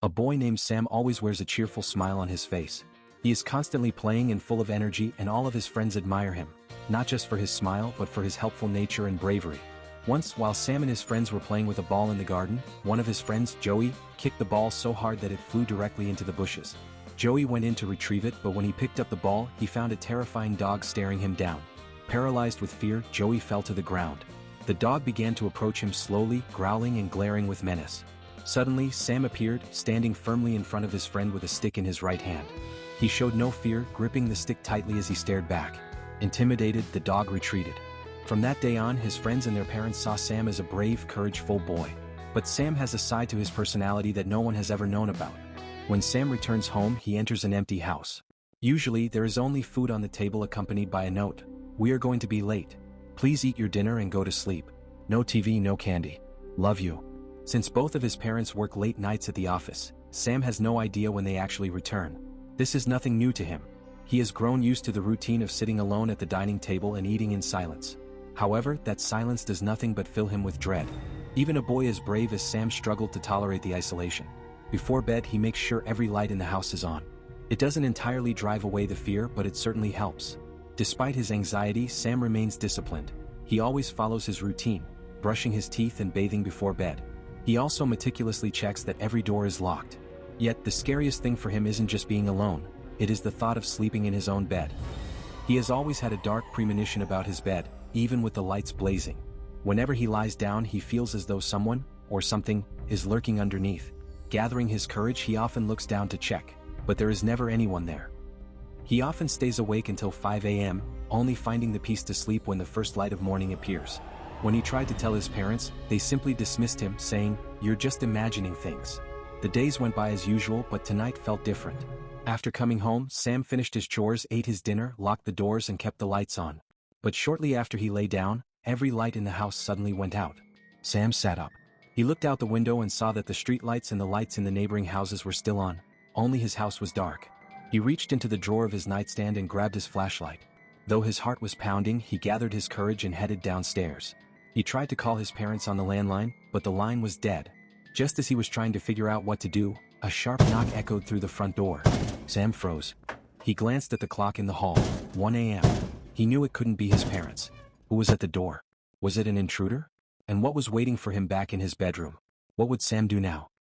A boy named Sam always wears a cheerful smile on his face. He is constantly playing and full of energy, and all of his friends admire him, not just for his smile but for his helpful nature and bravery. Once, while Sam and his friends were playing with a ball in the garden, one of his friends, Joey, kicked the ball so hard that it flew directly into the bushes. Joey went in to retrieve it, but when he picked up the ball, he found a terrifying dog staring him down. Paralyzed with fear, Joey fell to the ground. The dog began to approach him slowly, growling and glaring with menace. Suddenly, Sam appeared, standing firmly in front of his friend with a stick in his right hand. He showed no fear, gripping the stick tightly as he stared back. Intimidated, the dog retreated. From that day on, his friends and their parents saw Sam as a brave, courageful boy. But Sam has a side to his personality that no one has ever known about. When Sam returns home, he enters an empty house. Usually, there is only food on the table accompanied by a note. "We are going to be late. Please eat your dinner and go to sleep. No TV, no candy. Love you." Since both of his parents work late nights at the office, Sam has no idea when they actually return. This is nothing new to him. He has grown used to the routine of sitting alone at the dining table and eating in silence. However, that silence does nothing but fill him with dread. Even a boy as brave as Sam struggled to tolerate the isolation. Before bed, he makes sure every light in the house is on. It doesn't entirely drive away the fear, but it certainly helps. Despite his anxiety, Sam remains disciplined. He always follows his routine, brushing his teeth and bathing before bed. He also meticulously checks that every door is locked. Yet, the scariest thing for him isn't just being alone, it is the thought of sleeping in his own bed. He has always had a dark premonition about his bed, even with the lights blazing. Whenever he lies down, he feels as though someone, or something, is lurking underneath. Gathering his courage, he often looks down to check, but there is never anyone there. He often stays awake until 5 a.m., only finding the peace to sleep when the first light of morning appears. When he tried to tell his parents, they simply dismissed him, saying, "You're just imagining things." The days went by as usual, but tonight felt different. After coming home, Sam finished his chores, ate his dinner, locked the doors and kept the lights on. But shortly after he lay down, every light in the house suddenly went out. Sam sat up. He looked out the window and saw that the street lights and the lights in the neighboring houses were still on. Only his house was dark. He reached into the drawer of his nightstand and grabbed his flashlight. Though his heart was pounding, he gathered his courage and headed downstairs. He tried to call his parents on the landline, but the line was dead. Just as he was trying to figure out what to do, a sharp knock echoed through the front door. Sam froze. He glanced at the clock in the hall. 1 a.m. He knew it couldn't be his parents. Who was at the door? Was it an intruder? And what was waiting for him back in his bedroom? What would Sam do now?